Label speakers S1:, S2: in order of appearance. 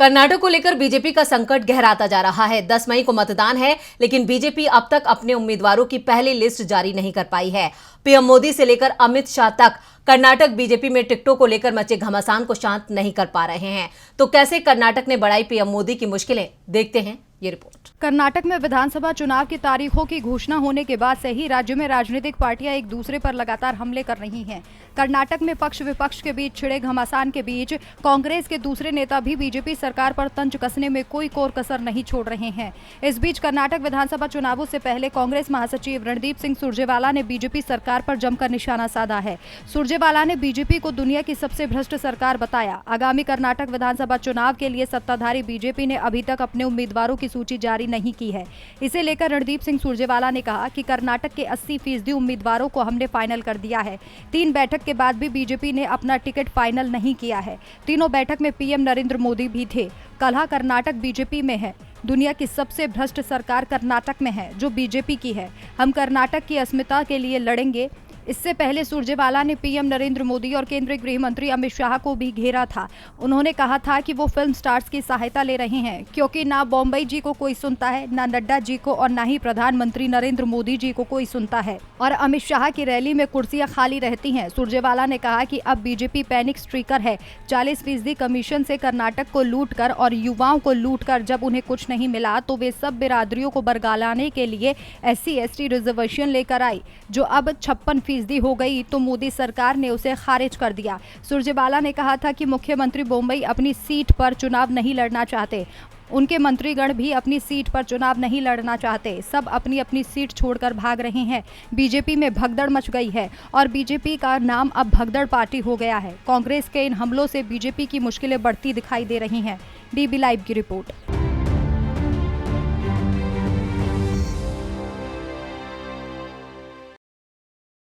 S1: कर्नाटक को लेकर बीजेपी का संकट गहराता जा रहा है। 10 मई को मतदान है, लेकिन बीजेपी अब तक अपने उम्मीदवारों की पहली लिस्ट जारी नहीं कर पाई है। पीएम मोदी से लेकर अमित शाह तक कर्नाटक बीजेपी में टिकटों को लेकर मचे घमासान को शांत नहीं कर पा रहे हैं। तो कैसे कर्नाटक ने बढ़ाई पीएम मोदी की मुश्किलें, देखते हैं ये रिपोर्ट।
S2: कर्नाटक में विधानसभा चुनाव की तारीखों की घोषणा होने के बाद से ही राज्य में राजनीतिक पार्टियां एक दूसरे पर लगातार हमले कर रही हैं। कर्नाटक में पक्ष विपक्ष के बीच छिड़े घमासान के बीच कांग्रेस के दूसरे नेता भी बीजेपी सरकार पर तंज कसने में कोई कोर कसर नहीं छोड़ रहे हैं। इस बीच कर्नाटक विधानसभा चुनावों से पहले कांग्रेस महासचिव रणदीप सिंह सुरजेवाला ने बीजेपी सरकार पर जमकर निशाना साधा है। सुरजेवाला ने बीजेपी को दुनिया की सबसे भ्रष्ट सरकार बताया। आगामी कर्नाटक विधानसभा चुनाव के लिए सत्ताधारी बीजेपी ने अभी तक अपने उम्मीदवारों की सूची जारी नहीं की है। इसे लेकर रणदीप सिंह सुरजेवाला ने कहा कि कर्नाटक के 80% उम्मीदवारों को हमने फाइनल कर दिया है। 3 बैठक के बाद भी बीजेपी ने अपना टिकट फाइनल नहीं किया है। तीनों बैठक में पीएम नरेंद्र मोदी भी थे। कलह कर्नाटक बीजेपी में है। दुनिया की सबसे भ्रष्ट सरकार कर्नाटक में है, जो बीजेपी की है। हम कर्नाटक की अस्मिता के लिए लड़ेंगे। इससे पहले सुरजेवाला ने पीएम नरेंद्र मोदी और केंद्रीय गृह मंत्री अमित शाह को भी घेरा था। उन्होंने कहा था कि वो फिल्म स्टार्स की सहायता ले रहे हैं, क्योंकि ना बॉम्बई जी को कोई सुनता है, ना नड्डा जी को, और ना ही प्रधानमंत्री नरेंद्र मोदी जी को कोई सुनता है। और अमित शाह की रैली में कुर्सियां खाली रहती हैं। सुरजेवाला ने कहा कि अब बीजेपी पैनिक स्ट्रीकर है। 40% कमीशन से कर्नाटक को लूट कर और युवाओं को लूट कर जब उन्हें कुछ नहीं मिला, तो वे सब बिरादरियों को बरगलाने के लिए SC/ST रिजर्वेशन लेकर आई, जो अब 56% हो गई, तो मोदी सरकार ने उसे खारिज कर दिया। सुरजेवाला ने कहा था कि मुख्यमंत्री बम्बई अपनी सीट पर चुनाव नहीं लड़ना चाहते। उनके मंत्रीगण भी अपनी सीट पर चुनाव नहीं लड़ना चाहते। सब अपनी अपनी सीट छोड़कर भाग रहे हैं। बीजेपी में भगदड़ मच गई है और बीजेपी का नाम अब भगदड़ पार्टी हो गया है। कांग्रेस के इन हमलों से बीजेपी की मुश्किलें बढ़ती दिखाई दे रही हैं। DB लाइव की रिपोर्ट।